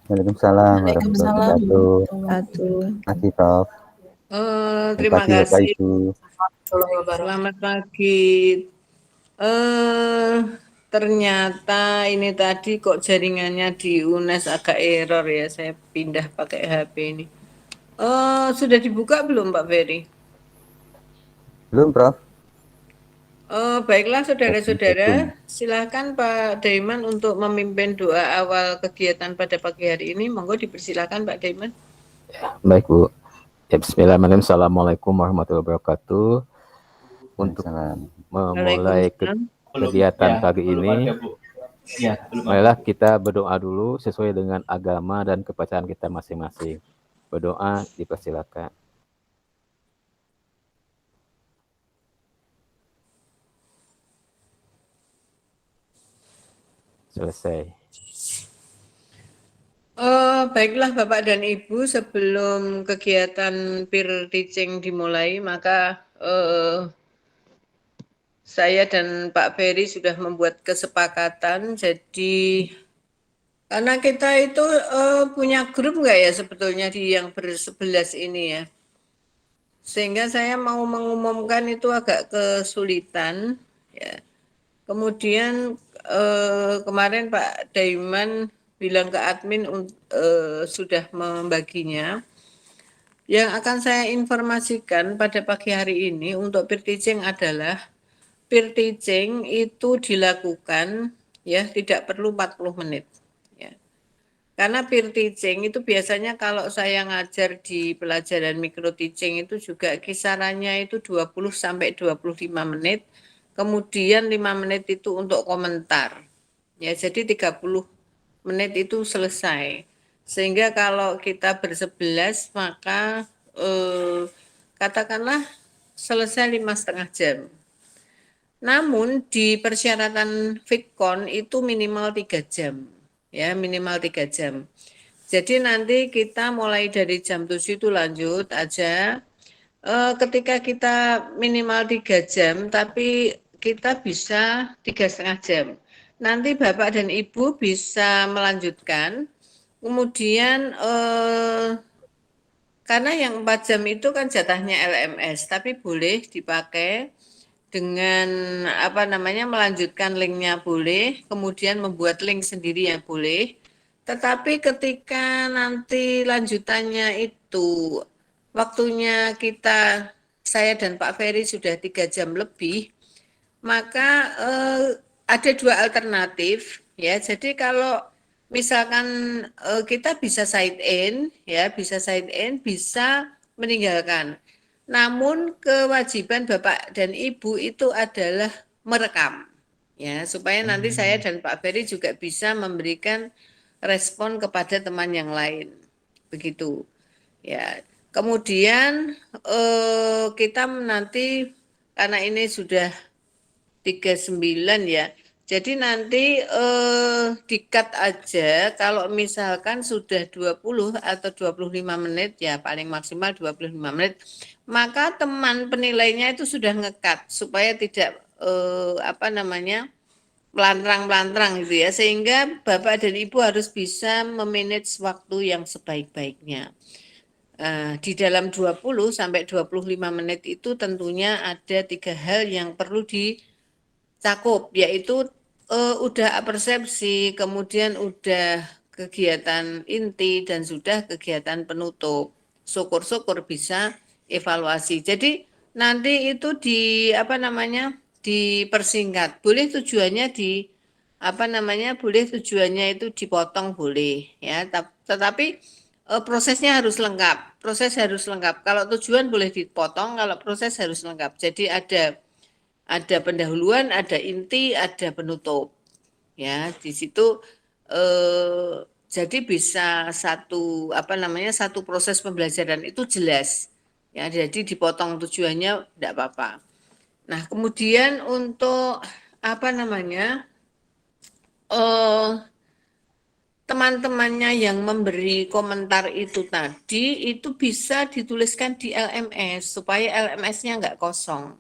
Waalaikumsalam warahmatullahi Waalaikumsalam wabarakatuh. warahmatullahi wabarakatuh. Makasih, Prof. Selamat Terima pagi, Bapak kasih. Ibu. Selamat pagi. Ternyata ini tadi kok jaringannya di UNES agak error ya. Saya pindah pakai HP ini. Sudah dibuka belum Pak Ferry? Belum, Prof? Baiklah saudara-saudara, Assalamualaikum. silakan Pak Daiman untuk memimpin doa awal kegiatan pada pagi hari ini. Monggo dipersilakan Pak Daiman. Baik Bu. Ya, Bismillahirrahmanirrahim. Assalamualaikum warahmatullahi wabarakatuh. Untuk memulai kegiatan pagi ini, marilah kita berdoa dulu sesuai dengan agama dan kepercayaan kita masing-masing. Berdoa dipersilakan. Selesai. Baiklah Bapak dan Ibu, sebelum kegiatan peer teaching dimulai, maka saya dan Pak Ferry sudah membuat kesepakatan. Jadi karena kita itu punya grup nggak ya sebetulnya di yang ber-11 ini ya, sehingga saya mau mengumumkan itu agak kesulitan ya. Kemudian kemarin Pak Daiman bilang ke admin sudah membaginya. Yang akan saya informasikan pada pagi hari ini untuk peer teaching adalah peer teaching itu dilakukan ya tidak perlu 40 menit. Ya. Karena peer teaching itu biasanya kalau saya ngajar di pelajaran micro teaching itu juga kisarannya itu 20 sampai 25 menit. Kemudian 5 menit itu untuk komentar. Ya, jadi 30 menit itu selesai. Sehingga kalau kita ber-11 maka katakanlah selesai 5,5 jam. Namun di persyaratan Fitcon itu minimal 3 jam. Ya, minimal 3 jam. Jadi nanti kita mulai dari jam 7 itu lanjut aja. Ketika kita minimal 3 jam, tapi kita bisa 3,5 jam. Nanti Bapak dan Ibu bisa melanjutkan. Kemudian karena yang 4 jam itu kan jatahnya LMS, tapi boleh dipakai dengan melanjutkan linknya boleh, kemudian membuat link sendiri ya boleh. Tetapi ketika nanti lanjutannya itu waktunya saya dan Pak Ferry sudah 3 jam lebih, maka ada 2 alternatif ya. Jadi kalau misalkan kita bisa side in ya, bisa meninggalkan. Namun kewajiban Bapak dan Ibu itu adalah merekam ya, supaya nanti saya dan Pak Ferry juga bisa memberikan respon kepada teman yang lain. Begitu. Ya. Kemudian kita nanti karena ini sudah 39 ya. Jadi nanti di-cut aja kalau misalkan sudah 20 atau 25 menit ya paling maksimal 25 menit, maka teman penilainya itu sudah nge-cut supaya tidak melantrang-melantrang gitu ya, sehingga Bapak dan Ibu harus bisa memanage waktu yang sebaik-baiknya. Di dalam 20 sampai 25 menit itu tentunya ada 3 hal yang perlu cakup, yaitu udah persepsi, kemudian udah kegiatan inti, dan sudah kegiatan penutup. Syukur-syukur bisa evaluasi. Jadi nanti itu dipersingkat. Boleh tujuannya itu dipotong boleh ya, tetapi prosesnya harus lengkap. Proses harus lengkap. Kalau tujuan boleh dipotong, kalau proses harus lengkap. Jadi ada pendahuluan, ada inti, ada penutup. Ya, di situ jadi bisa satu proses pembelajaran itu jelas. Ya, jadi dipotong tujuannya tidak apa-apa. Nah, kemudian untuk teman-temannya yang memberi komentar itu tadi itu bisa dituliskan di LMS supaya LMS-nya nggak kosong.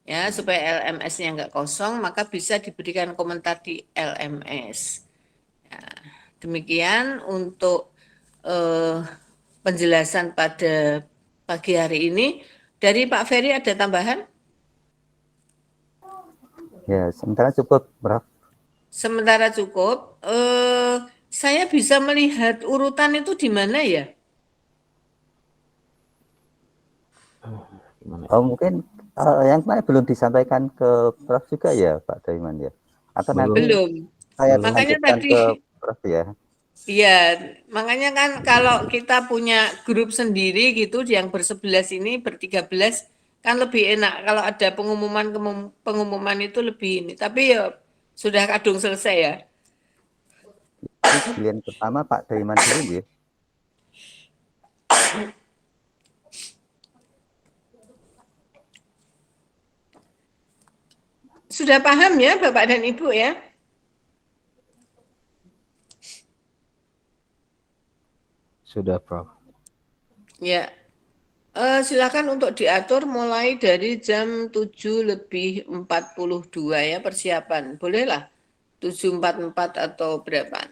Ya, supaya LMS-nya nggak kosong, maka bisa diberikan komentar di LMS. Ya, Demikian untuk penjelasan pada pagi hari ini. Dari Pak Ferry ada tambahan? Ya, sementara cukup, Prof. Sementara cukup. Saya bisa melihat urutan itu di mana ya? Oh, mungkin yang kemarin belum disampaikan ke Prof juga ya, Pak Daiman ya? Atau nanti Belum. saya Makanya lanjutkan tadi, ke Prof ya? iya, makanya kan kalau kita punya grup sendiri gitu, yang bersebelas ini, bertiga belas, kan lebih enak. Kalau ada pengumuman itu lebih ini. Tapi ya sudah kadung selesai ya. Ini giliran pertama Pak Daiman dulu ya. Sudah paham ya Bapak dan Ibu ya? Sudah, Prof. Ya. Silakan untuk diatur mulai dari jam 7:42 ya persiapan. Bolehlah 7:44 atau berapa.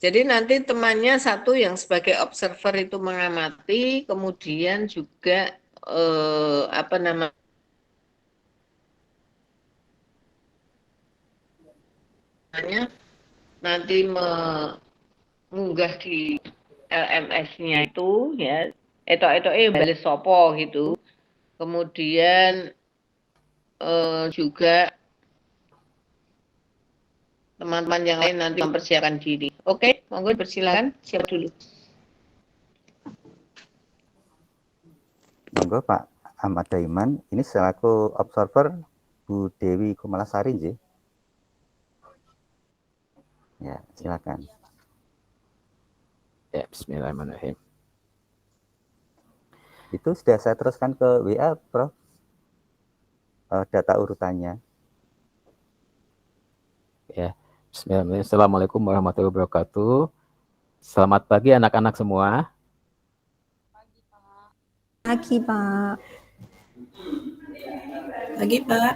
Jadi nanti temannya satu yang sebagai observer itu mengamati, kemudian juga apa namanya, nanti mengunggah di LMS-nya itu ya, bales sopo gitu. Kemudian juga teman-teman yang lain nanti mempersiapkan diri. Oke, monggo persilakan. Siapa dulu? Monggo Pak Ahmad Daiman, ini selaku observer Bu Dewi Kumalasari nggih. Ya, silakan. Ya, bismillahirrahmanirrahim. Itu sudah saya teruskan ke WA, Prof. Data urutannya. Ya, bismillahirrahmanirrahim. Assalamualaikum warahmatullahi wabarakatuh. Selamat pagi anak-anak semua. Pagi, Pak. Pagi, Pak.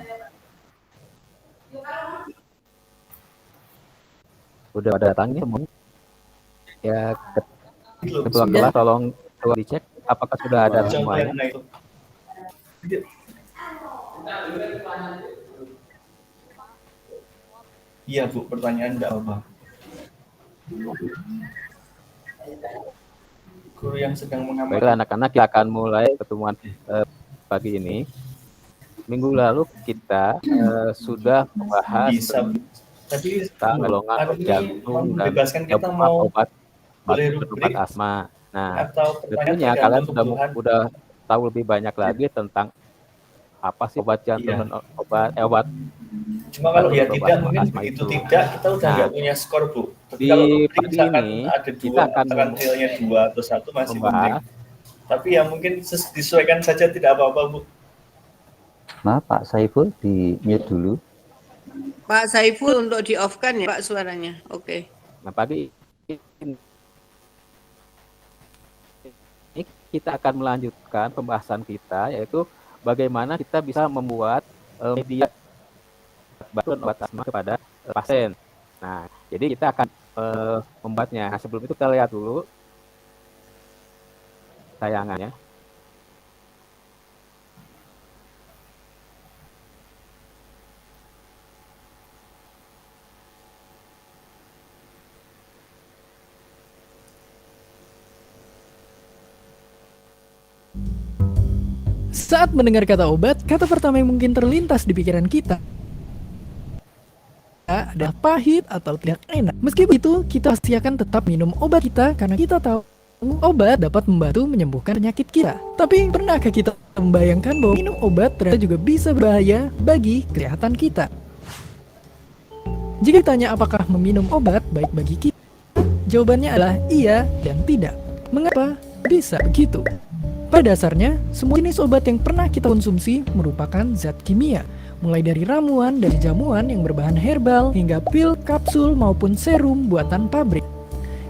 Udah pada datangnya semuanya. Ya, ketua kelas tolong dicek apakah sudah ada semuanya. Iya Bu, pertanyaan enggak apa-apa. Guru yang sedang mengamati. Baiklah anak-anak, kita akan mulai pertemuan pagi ini. Minggu lalu kita sudah membahas tentang golongan jantung dan obat asma. Nah, tentunya kalian sudah tahu lebih banyak lagi tentang apa sih obat jantung dan obat. Cuma kalau ya tidak, mungkin begitu tidak, kita udah nggak punya skor Bu. Tapi di kalau pagi ini ada kita akan hasilnya 2 atau 1 masih penting. Tapi ya mungkin disesuaikan saja, tidak apa-apa Bu. Maaf Pak Saiful, di mute dulu. Pak Saiful untuk di-off-kan ya Pak suaranya. Oke. Nah, pagi ini kita akan melanjutkan pembahasan kita, yaitu bagaimana kita bisa membuat media bantuan obat asma kepada pasien. Nah, jadi kita akan membuatnya. Nah, sebelum itu kita lihat dulu tayangannya. Saat mendengar kata obat, kata pertama yang mungkin terlintas di pikiran kita adalah pahit atau tidak enak. Meski begitu, kita pasti akan tetap minum obat kita karena kita tahu obat dapat membantu menyembuhkan penyakit kita. Tapi pernahkah kita membayangkan bahwa minum obat ternyata juga bisa berbahaya bagi kesehatan kita? Jika ditanya apakah meminum obat baik bagi kita, jawabannya adalah iya dan tidak. Mengapa bisa begitu? Pada dasarnya, semua jenis obat yang pernah kita konsumsi merupakan zat kimia, mulai dari ramuan dan jamuan yang berbahan herbal hingga pil, kapsul maupun serum buatan pabrik.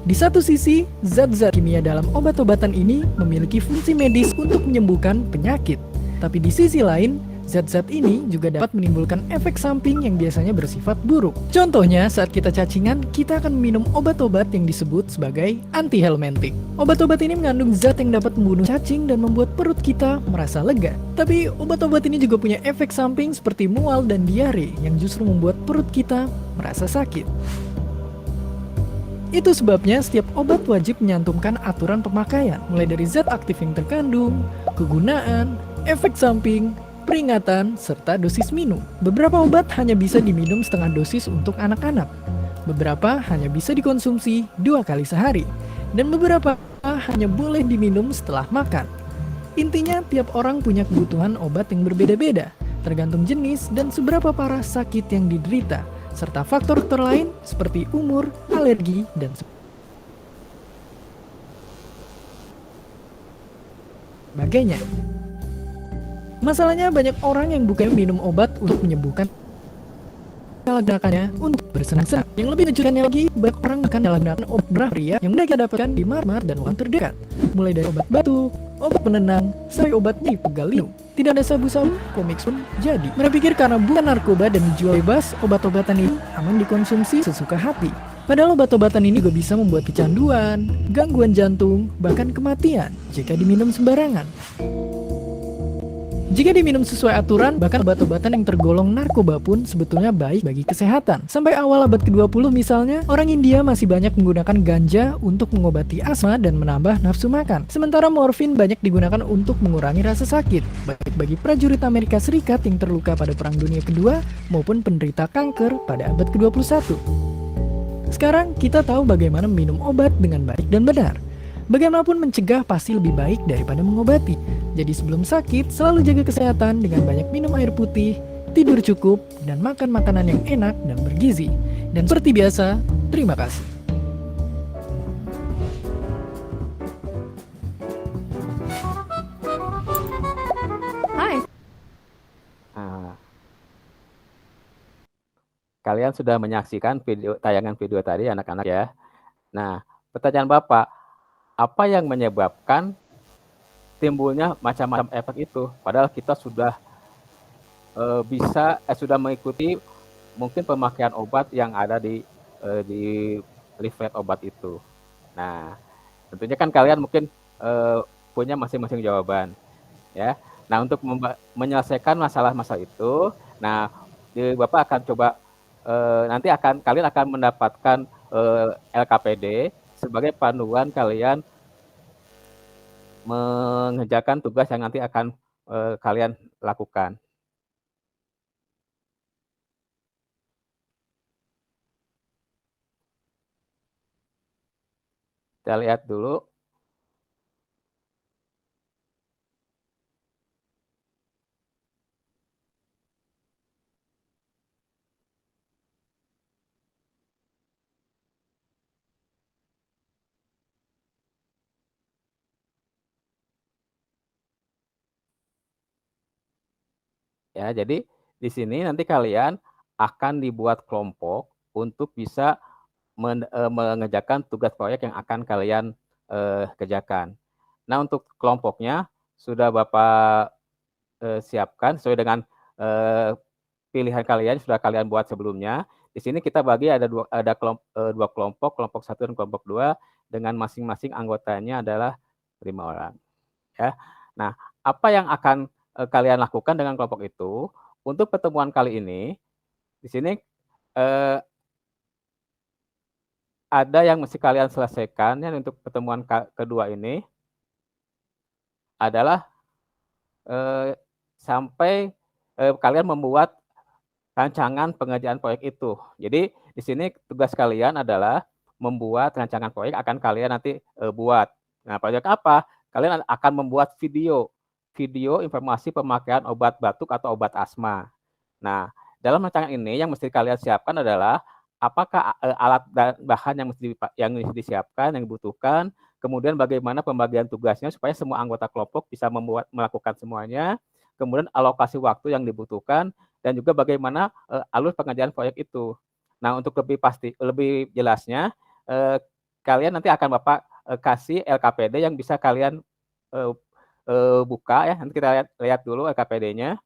Di satu sisi, zat-zat kimia dalam obat-obatan ini memiliki fungsi medis untuk menyembuhkan penyakit. Tapi di sisi lain, Zat-zat ini juga dapat menimbulkan efek samping yang biasanya bersifat buruk. Contohnya, saat kita cacingan, kita akan minum obat-obat yang disebut sebagai antihelmintik. Obat-obat ini mengandung zat yang dapat membunuh cacing dan membuat perut kita merasa lega. Tapi, obat-obat ini juga punya efek samping seperti mual dan diare yang justru membuat perut kita merasa sakit. Itu sebabnya setiap obat wajib menyantumkan aturan pemakaian, mulai dari zat aktif yang terkandung, kegunaan, efek samping, peringatan, serta dosis minum. Beberapa obat hanya bisa diminum setengah dosis untuk anak-anak. Beberapa hanya bisa dikonsumsi 2 kali sehari. Dan beberapa hanya boleh diminum setelah makan. Intinya, tiap orang punya kebutuhan obat yang berbeda-beda, tergantung jenis dan seberapa parah sakit yang diderita, serta faktor-faktor lain seperti umur, alergi, dan sebagainya. Masalahnya banyak orang yang bukannya minum obat untuk menyembuhkan, menyalahgunakannya untuk bersenang-senang. Yang lebih mengejutkannya lagi, banyak orang akan menyalahgunakan obat berbahaya yang mudah kita dapatkan di marmar dan warung terdekat. Mulai dari obat batuk, obat penenang, sampai obat nyeri pegal linu. Tidak ada sabu-sabu, komik pun jadi. Mereka pikir karena bukan narkoba dan dijual bebas, obat-obatan ini aman dikonsumsi sesuka hati. Padahal obat-obatan ini juga bisa membuat kecanduan, gangguan jantung, bahkan kematian jika diminum sembarangan. Jika diminum sesuai aturan, bahkan obat-obatan yang tergolong narkoba pun sebetulnya baik bagi kesehatan. Sampai awal abad ke-20 misalnya, orang India masih banyak menggunakan ganja untuk mengobati asma dan menambah nafsu makan. Sementara morfin banyak digunakan untuk mengurangi rasa sakit, baik bagi prajurit Amerika Serikat yang terluka pada Perang Dunia Kedua maupun penderita kanker pada abad ke-21. Sekarang kita tahu bagaimana minum obat dengan baik dan benar. Bagaimanapun mencegah pasti lebih baik daripada mengobati. Jadi sebelum sakit, selalu jaga kesehatan dengan banyak minum air putih, tidur cukup, dan makan makanan yang enak dan bergizi. Dan seperti biasa, terima kasih. Hai. Nah, kalian sudah menyaksikan tayangan video tadi anak-anak ya. Nah, pertanyaan Bapak, apa yang menyebabkan timbulnya macam-macam efek itu? Padahal kita sudah sudah mengikuti mungkin pemakaian obat yang ada di leaflet obat itu. Nah, tentunya kan kalian mungkin punya masing-masing jawaban, ya. Nah, untuk menyelesaikan masalah-masalah itu, nah, Bapak akan coba nanti kalian akan mendapatkan LKPD sebagai panduan kalian mengerjakan tugas yang nanti akan kalian lakukan. Kita lihat dulu. Ya, jadi di sini nanti kalian akan dibuat kelompok untuk bisa mengerjakan tugas proyek yang akan kalian kerjakan. Nah, untuk kelompoknya sudah Bapak siapkan sesuai dengan pilihan kalian, sudah kalian buat sebelumnya. Di sini kita bagi ada dua kelompok, kelompok 1 dan kelompok 2 dengan masing-masing anggotanya adalah 5 orang. Ya. Nah, apa yang akan kalian lakukan dengan kelompok itu? Untuk pertemuan kali ini, di sini ada yang mesti kalian selesaikan ya, untuk pertemuan kedua ini adalah sampai kalian membuat rancangan pengerjaan proyek itu. Jadi di sini tugas kalian adalah membuat rancangan proyek akan kalian nanti buat. Nah, proyek apa? Kalian akan membuat video informasi pemakaian obat batuk atau obat asma. Nah, dalam rancangan ini yang mesti kalian siapkan adalah apakah alat dan bahan yang mesti disiapkan, yang dibutuhkan, kemudian bagaimana pembagian tugasnya supaya semua anggota kelompok bisa melakukan semuanya, kemudian alokasi waktu yang dibutuhkan, dan juga bagaimana alur pengerjaan proyek itu. Nah, untuk lebih jelasnya, kalian nanti akan Bapak kasih LKPD yang bisa kalian buka ya. Nanti kita lihat dulu LKPD-nya.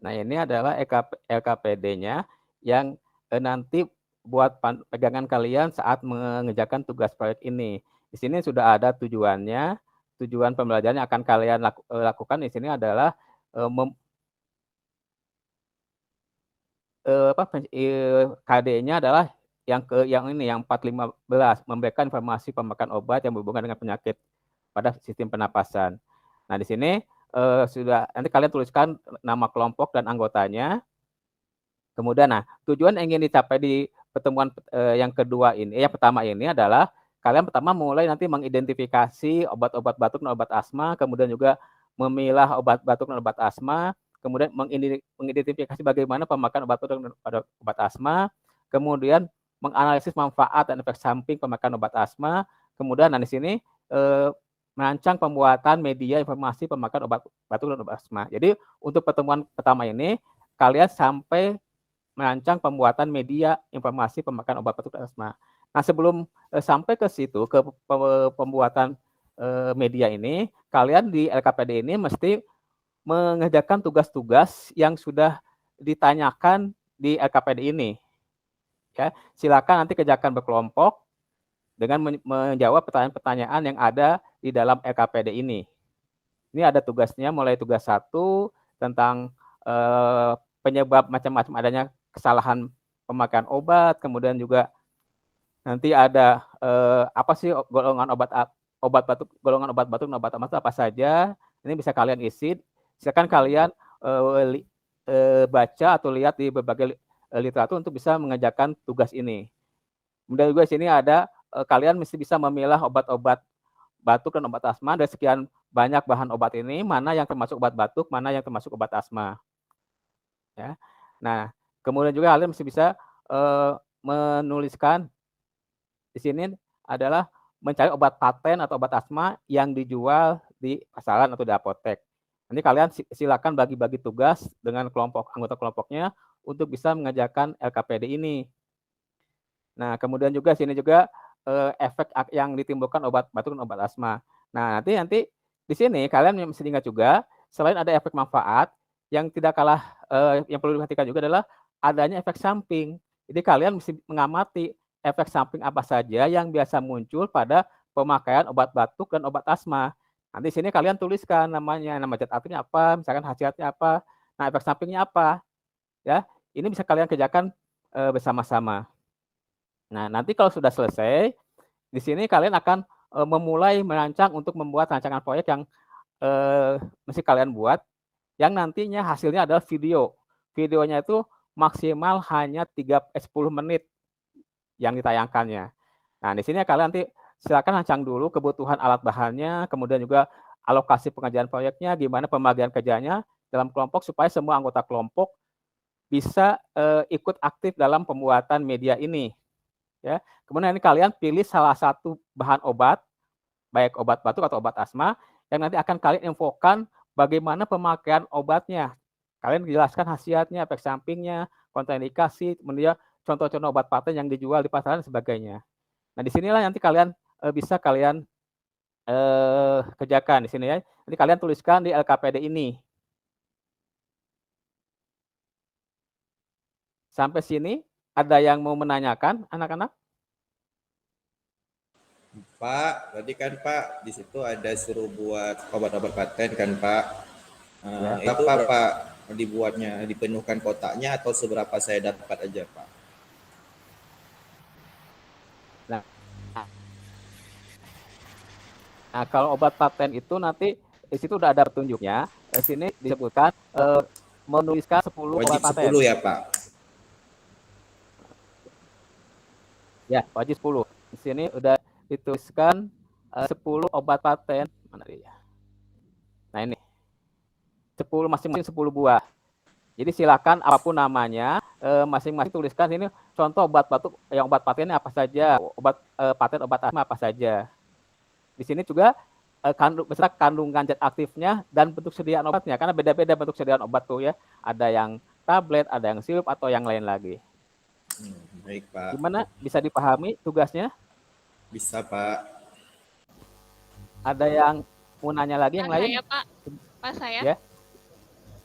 Nah, ini adalah LKPD-nya yang nanti buat pegangan kalian saat mengerjakan tugas proyek ini. Di sini sudah ada tujuannya. Tujuan pembelajaran yang akan kalian lakukan di sini adalah KD-nya adalah yang 415, memberikan informasi pemakaian obat yang berhubungan dengan penyakit pada sistem pernapasan. Nah, di sini sudah nanti kalian tuliskan nama kelompok dan anggotanya. Kemudian, tujuan yang ingin dicapai di pertemuan yang kedua ini, yang pertama ini adalah kalian pertama mulai nanti mengidentifikasi obat-obat batuk dan obat asma, kemudian juga memilah obat batuk dan obat asma, kemudian mengidentifikasi bagaimana pemakaian obat batuk dan obat asma, kemudian menganalisis manfaat dan efek samping pemakaian obat asma, kemudian di sini merancang pembuatan media informasi pemakaian obat batuk dan obat asma. Jadi untuk pertemuan pertama ini kalian sampai merancang pembuatan media informasi pemakaian obat batuk dan asma. Nah, sebelum sampai ke situ, ke pembuatan media ini, kalian di LKPD ini mesti mengerjakan tugas-tugas yang sudah ditanyakan di LKPD ini. Ya, silakan nanti kerjakan berkelompok dengan menjawab pertanyaan-pertanyaan yang ada di dalam LKPD ini. Ini ada tugasnya, mulai tugas 1 tentang penyebab macam-macam adanya kesalahan pemakaian obat, kemudian juga nanti ada apa sih golongan obat batuk dan obat asma apa saja. Ini bisa kalian isi. Silakan kalian baca atau lihat di berbagai literatur untuk bisa mengerjakan tugas ini. Kemudian juga di sini ada kalian mesti bisa memilah obat-obat batuk dan obat asma dari sekian banyak bahan obat ini, mana yang termasuk obat batuk, mana yang termasuk obat asma. Ya. Nah, kemudian juga kalian mesti bisa menuliskan di sini adalah mencari obat paten atau obat asma yang dijual di pasaran atau di apotek. Nanti kalian silakan bagi-bagi tugas dengan anggota kelompoknya untuk bisa mengerjakan LKPD ini. Nah, kemudian juga sini juga efek yang ditimbulkan obat batuk dan obat asma. Nah, nanti di sini kalian mesti ingat juga selain ada efek manfaat, yang tidak kalah yang perlu diperhatikan juga adalah adanya efek samping. Jadi kalian mesti mengamati efek samping apa saja yang biasa muncul pada pemakaian obat batuk dan obat asma. Nanti di sini kalian tuliskan namanya, nama zat aktifnya apa, misalkan khasiatnya apa, nah efek sampingnya apa. Ya, ini bisa kalian kerjakan bersama-sama. Nah, nanti kalau sudah selesai, di sini kalian akan memulai merancang untuk membuat rancangan proyek yang mesti kalian buat, yang nantinya hasilnya adalah video. Videonya itu maksimal hanya 10 menit yang ditayangkannya. Nah, di sini kalian nanti silakan rancang dulu kebutuhan alat bahannya, kemudian juga alokasi pengerjaan proyeknya, gimana pembagian kerjanya dalam kelompok supaya semua anggota kelompok bisa ikut aktif dalam pembuatan media ini. Ya. Kemudian ini kalian pilih salah satu bahan obat, baik obat batuk atau obat asma, yang nanti akan kalian infokan bagaimana pemakaian obatnya. Kalian jelaskan khasiatnya, efek sampingnya, kontraindikasi, kemudian contoh-contoh obat paten yang dijual di pasaran dan sebagainya. Nah, disinilah nanti kalian bisa kalian kerjakan di sini ya. Nanti kalian tuliskan di LKPD ini. Sampai sini ada yang mau menanyakan, anak-anak? Pak, tadi kan Pak di situ ada suruh buat obat-obat paten kan Pak. Itu Pak dibuatnya, dipenuhkan kotaknya atau seberapa saya dapat aja Pak? Nah, kalau obat paten itu nanti di situ udah ada petunjuknya. Di sini disebutkan menuliskan 10 wajib obat paten. 10 ya Pak? Ya, wajib 10. Di sini udah dituliskan 10 obat paten. Mana dia? Nah, ini. 10 masing-masing 10 buah. Jadi silakan apapun namanya, masing-masing tuliskan sini contoh obat batuk yang obat patennya apa saja, obat paten obat asma apa saja. Di sini juga beserta kandungan zat aktifnya dan bentuk sediaan obatnya, karena beda-beda bentuk sediaan obat tuh ya. Ada yang tablet, ada yang sirup atau yang lain lagi. Baik Pak. Gimana, bisa dipahami tugasnya? Bisa Pak. Ada yang mau nanya lagi yang lain? Saya Pak, saya. Ya.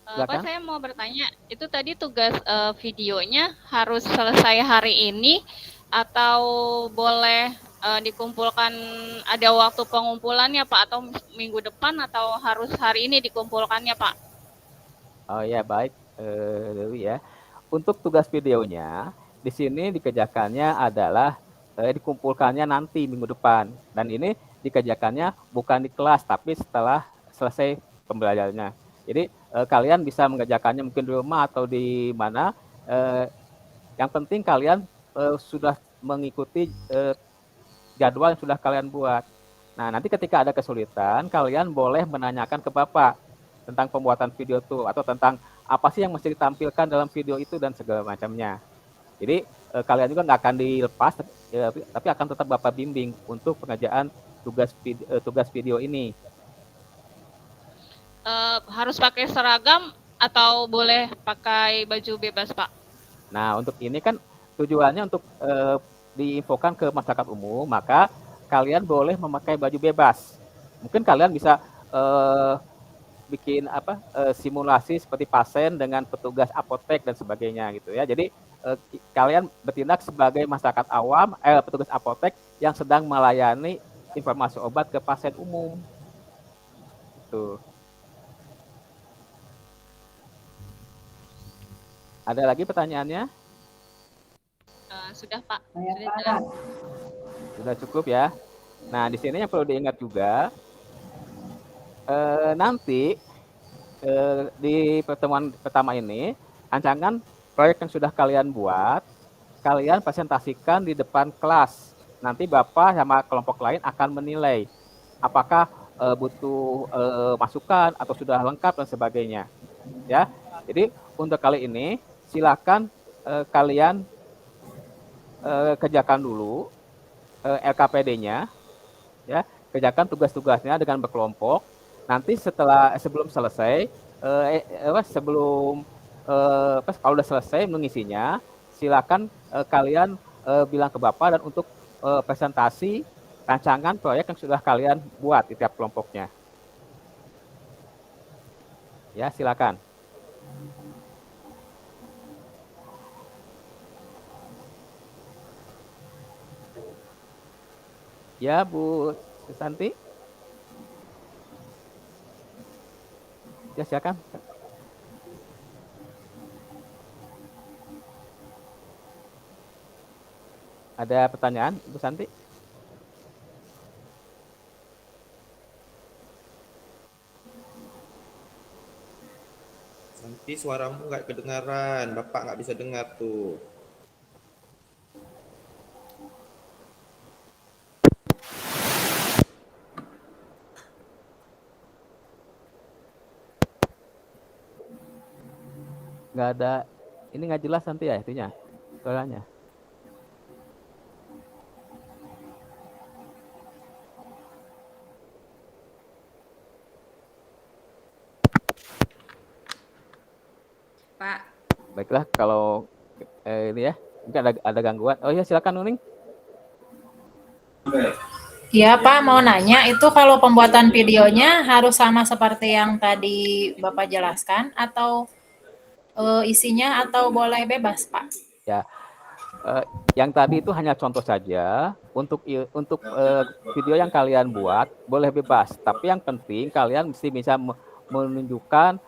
Silakan. Saya mau bertanya, itu tadi tugas videonya harus selesai hari ini atau boleh dikumpulkan, ada waktu pengumpulannya Pak, atau minggu depan, atau harus hari ini dikumpulkannya Pak? Oh ya, baik, Dewi ya. Untuk tugas videonya, di sini dikerjakannya adalah dikumpulkannya nanti minggu depan. Dan ini dikerjakannya bukan di kelas, tapi setelah selesai pembelajarannya. Jadi kalian bisa mengerjakannya mungkin di rumah atau di mana. Yang penting kalian sudah mengikuti jadwal yang sudah kalian buat. Nah, nanti ketika ada kesulitan, kalian boleh menanyakan ke Bapak tentang pembuatan video itu, atau tentang apa sih yang mesti ditampilkan dalam video itu dan segala macamnya. Jadi kalian juga nggak akan dilepas, tapi akan tetap Bapak bimbing untuk pengerjaan tugas video ini. Harus pakai seragam atau boleh pakai baju bebas Pak? Nah, untuk ini kan tujuannya untuk diinfokan ke masyarakat umum, maka kalian boleh memakai baju bebas. Mungkin kalian bisa bikin simulasi seperti pasien dengan petugas apotek dan sebagainya gitu ya. Jadi kalian bertindak sebagai masyarakat awam, petugas apotek yang sedang melayani informasi obat ke pasien umum. Tuh. Ada lagi pertanyaannya? Sudah Pak. Sudah cukup ya. Nah, di sini yang perlu diingat juga, nanti di pertemuan pertama ini, rancangan proyek yang sudah kalian buat, kalian presentasikan di depan kelas. Nanti Bapak sama kelompok lain akan menilai apakah butuh masukan atau sudah lengkap dan sebagainya. Ya, jadi untuk kali ini silakan kalian kerjakan dulu LKPD-nya, ya, kerjakan tugas-tugasnya dengan berkelompok. Nanti sebelum selesai, kalau udah selesai mengisinya, silakan kalian bilang ke Bapak dan untuk presentasi rancangan proyek yang sudah kalian buat di tiap kelompoknya. Ya, silakan. Ya, Bu Susanti. Ya, silakan. Ada pertanyaan, Bu Santi? Santi, suaramu nggak kedengaran, Bapak nggak bisa dengar tuh. Nggak ada, ini nggak jelas nanti ya itunya, suaranya. Pak. Baiklah, kalau ini ya, mungkin ada gangguan. Oh ya, silakan Nuning. Iya Pak, mau nanya itu kalau pembuatan videonya harus sama seperti yang tadi Bapak jelaskan atau isinya atau boleh bebas Pak? Ya, yang tadi itu hanya contoh saja. Untuk video yang kalian buat boleh bebas, tapi yang penting kalian mesti bisa menunjukkan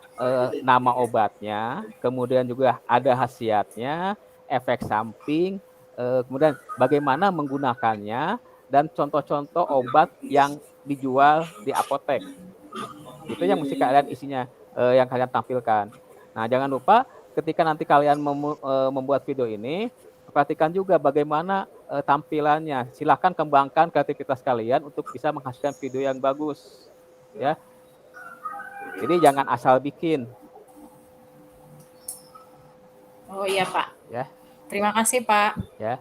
nama obatnya, kemudian juga ada khasiatnya, efek samping, kemudian bagaimana menggunakannya, dan contoh-contoh obat yang dijual di apotek. Itu yang mesti kalian isinya, yang kalian tampilkan. Nah, jangan lupa ketika nanti kalian membuat video ini, perhatikan juga bagaimana tampilannya. Silahkan kembangkan kreativitas kalian untuk bisa menghasilkan video yang bagus. Ya. Jadi jangan asal bikin. Oh iya Pak. Ya. Terima kasih Pak. Ya.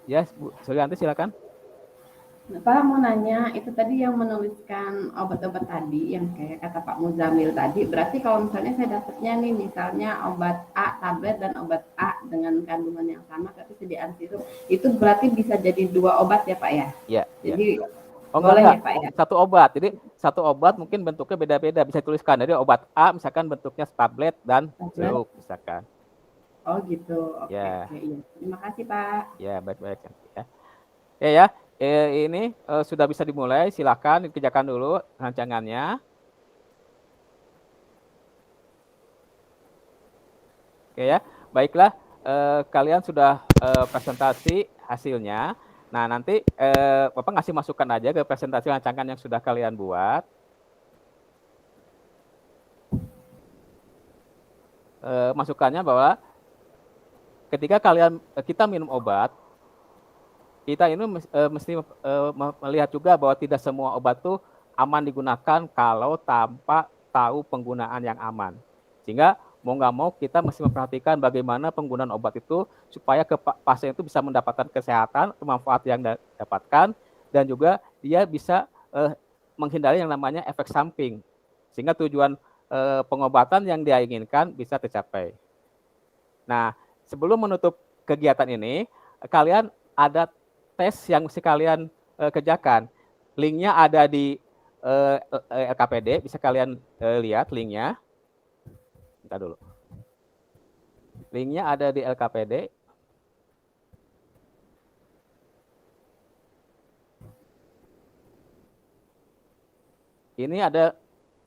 Ya, Bu Sulianti silakan. Pak mau nanya, itu tadi yang menuliskan obat-obat tadi, yang kayak kata Pak Muzamil tadi, berarti kalau misalnya saya dapatnya nih, misalnya obat A tablet dan obat A dengan kandungan yang sama, tapi sediaan sirup, itu berarti bisa jadi 2 obat ya Pak ya? Iya. Jadi Oh Boleh enggak, ya Pak ya? satu obat. Jadi satu obat mungkin bentuknya beda-beda. Bisa tuliskan. Jadi obat A misalkan bentuknya tablet dan sirup misalkan. Oh gitu. Oke, Ya. oke. Iya. Terima kasih Pak. Ya, baik-baik. Ya. Oke ya, ini sudah bisa dimulai. Silakan dikerjakan dulu rancangannya. Oke ya, baiklah. Kalian sudah presentasi hasilnya. Nah, nanti Bapak ngasih masukan aja ke presentasi rancangan yang sudah kalian buat. Masukannya bahwa ketika kita minum obat, kita ini mesti melihat juga bahwa tidak semua obat itu aman digunakan kalau tanpa tahu penggunaan yang aman. Sehingga mau nggak mau kita mesti memperhatikan bagaimana penggunaan obat itu supaya pasien itu bisa mendapatkan kesehatan, manfaat yang dapatkan, dan juga dia bisa menghindari yang namanya efek samping. Sehingga tujuan pengobatan yang dia inginkan bisa tercapai. Nah, sebelum menutup kegiatan ini, kalian ada tes yang mesti kalian kerjakan. Linknya ada di LKPD, bisa kalian lihat linknya. Bentar dulu. Linknya ada di LKPD. Ini ada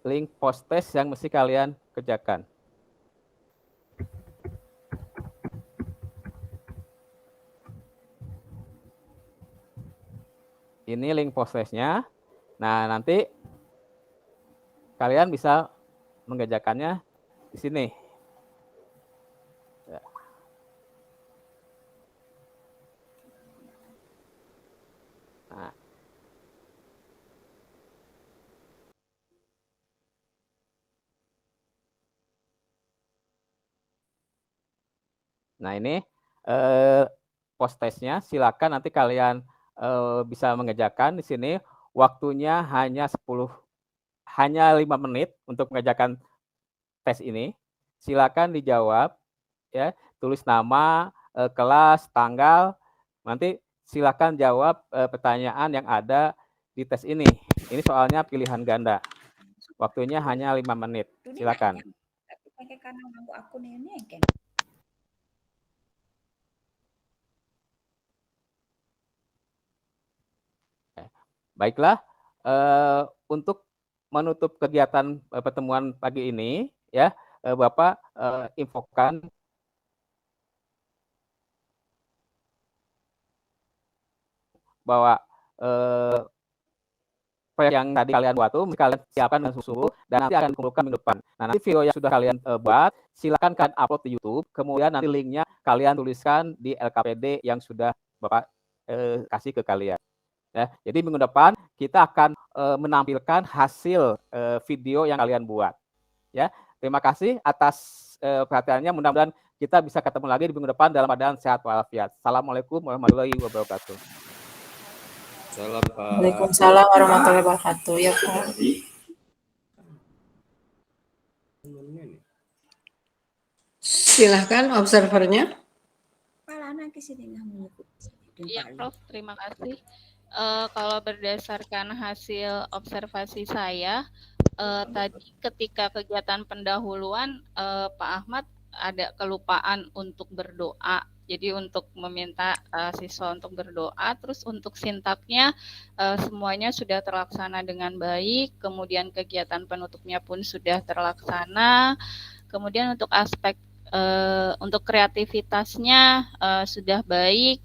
link post test yang mesti kalian kerjakan. Ini link post testnya. Nah, nanti kalian bisa mengerjakannya di sini. Ya. Nah. Nah, ini post testnya. Silakan nanti kalian bisa mengerjakan di sini. Waktunya hanya 5 menit untuk mengerjakan tes ini. Silakan dijawab, ya, tulis nama, kelas, tanggal. Nanti silakan jawab pertanyaan yang ada di tes ini. Ini soalnya pilihan ganda. Waktunya hanya 5 menit. Silakan. Baiklah, untuk menutup kegiatan pertemuan pagi ini, ya, Bapak infokan bahwa yang tadi kalian buat tuh kalian siapkan dengan susu dan nanti akan kumpulkan minggu depan. Nah, nanti video yang sudah kalian buat silakan kalian upload di YouTube, kemudian nanti linknya kalian tuliskan di LKPD yang sudah Bapak kasih ke kalian. Ya, jadi minggu depan kita akan menampilkan hasil video yang kalian buat. Ya, terima kasih atas perhatiannya. Mudah-mudahan kita bisa ketemu lagi di minggu depan dalam keadaan sehat walafiat. Assalamualaikum warahmatullahi wabarakatuh. Salam Pak. Waalaikumsalam warahmatullahi wabarakatuh. Ya Pak. Silahkan observernya. Iya, Prof. Terima kasih. Kalau berdasarkan hasil observasi saya, tadi ketika kegiatan pendahuluan, Pak Ahmad ada kelupaan untuk berdoa. Jadi untuk meminta siswa untuk berdoa, terus untuk sintaknya semuanya sudah terlaksana dengan baik, kemudian kegiatan penutupnya pun sudah terlaksana, kemudian untuk aspek untuk kreativitasnya sudah baik,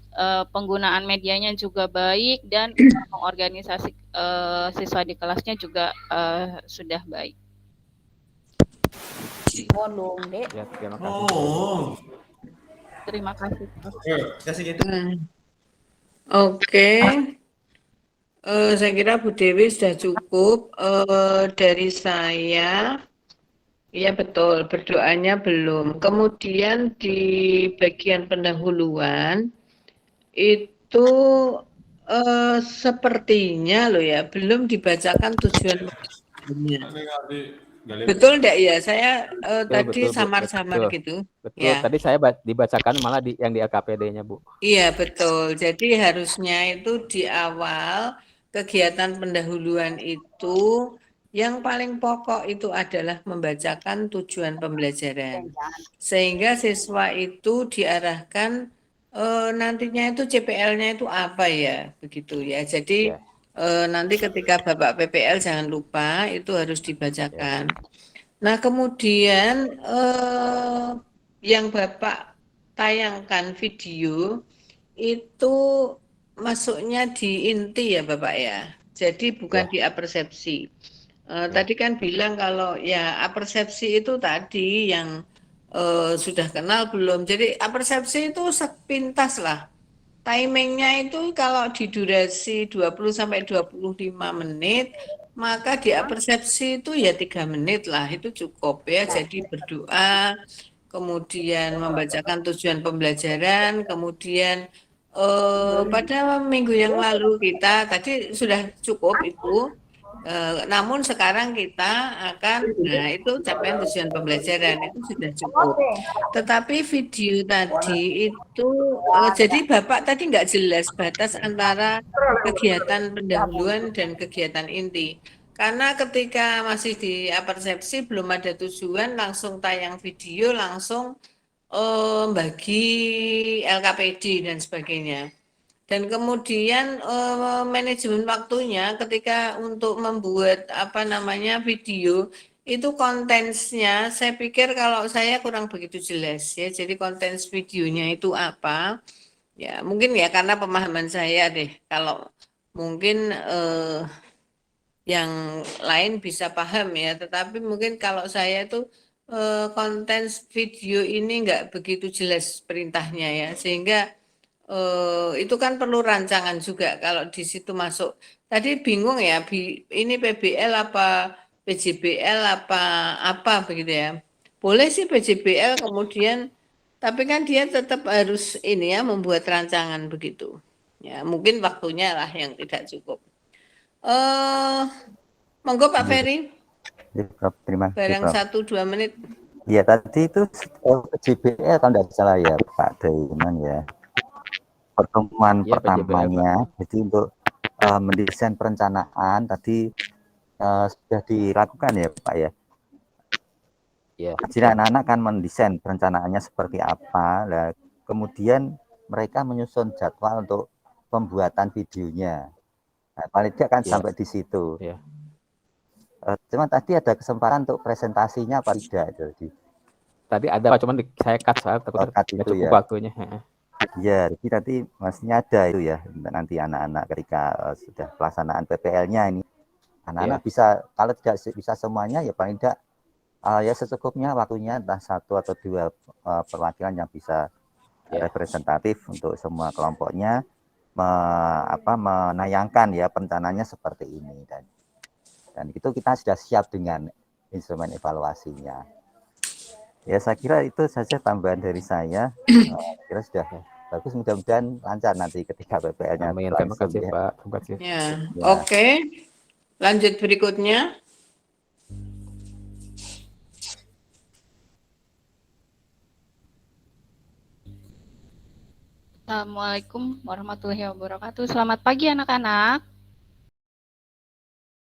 penggunaan medianya juga baik, dan mengorganisasi siswa di kelasnya juga sudah baik. Ya, terima kasih. Terima kasih. Oke. Saya kira Bu Dewi sudah cukup. Dari saya, ya betul, berdoanya belum. Kemudian di bagian pendahuluan, itu sepertinya loh ya, belum dibacakan tujuan. Betul enggak ya? Saya tadi samar-samar gitu. Betul, ya. Tadi saya dibacakan malah yang di LKPD-nya, Bu. Iya, betul. Jadi harusnya itu di awal kegiatan pendahuluan itu yang paling pokok itu adalah membacakan tujuan pembelajaran. Sehingga siswa itu diarahkan nantinya itu CPL-nya itu apa ya, begitu ya. Jadi nanti ketika Bapak PPL jangan lupa itu harus dibacakan. Nah, kemudian yang Bapak tayangkan video itu masuknya di inti ya Bapak ya. Jadi bukan di apersepsi. Tadi kan bilang kalau ya apersepsi itu tadi yang sudah kenal belum. Jadi apersepsi itu sepintas lah. Timingnya itu kalau di durasi 20 sampai 25 menit, maka di apersepsi itu ya 3 menit lah, itu cukup ya. Jadi berdoa, kemudian membacakan tujuan pembelajaran, kemudian pada minggu yang lalu kita tadi sudah cukup itu. Namun sekarang kita akan, nah itu capaian tujuan pembelajaran itu sudah cukup. Tetapi video tadi itu, jadi Bapak tadi nggak jelas batas antara kegiatan pendahuluan dan kegiatan inti. Karena ketika masih di apersepsi belum ada tujuan, langsung tayang video, langsung bagi LKPD dan sebagainya. Dan kemudian manajemen waktunya ketika untuk membuat video itu kontensnya saya pikir kalau saya kurang begitu jelas ya. Jadi kontens videonya itu apa? Ya mungkin ya karena pemahaman saya deh. Kalau mungkin yang lain bisa paham ya. Tetapi mungkin kalau saya itu kontens video ini nggak begitu jelas perintahnya ya. Sehingga itu kan perlu rancangan juga kalau di situ masuk. Tadi bingung ya, ini PBL apa PJBL apa begitu ya. Boleh sih PJBL kemudian, tapi kan dia tetap harus ini ya membuat rancangan begitu. Ya mungkin waktunya lah yang tidak cukup. Monggo Pak Ferry. Ya, Prof. Terima kasih, Barang Prof. 1-2 menit. Ya tadi itu PJBL kalau tidak salah ya Pak Daiman ya. Pertemuan pertamanya, jadi untuk mendesain perencanaan tadi sudah dilakukan ya Pak ya. Jadi anak-anak kan mendesain perencanaannya seperti apa, lah kemudian mereka menyusun jadwal untuk pembuatan videonya. Nah, paling tidak kan sampai di situ. Cuma tadi ada kesempatan untuk presentasinya apa tidak itu? Tadi ada Pak, cuman saya cut soal takut nggak cukup waktunya. Ya, jadi nanti maksudnya ada itu ya, nanti anak-anak ketika sudah pelaksanaan PPL-nya ini, anak-anak bisa, kalau tidak bisa semuanya ya paling tidak ya secukupnya waktunya entah 1 atau 2 perwakilan yang bisa representatif untuk semua kelompoknya menayangkan ya perencanaannya seperti ini dan itu kita sudah siap dengan instrumen evaluasinya. Ya saya kira itu saja tambahan dari saya. Kira sudah bagus, mudah-mudahan lancar nanti ketika PPL-nya. Terima kasih Pak. Terima kasih. Ya. Oke. Lanjut berikutnya. Assalamualaikum warahmatullahi wabarakatuh. Selamat pagi anak-anak.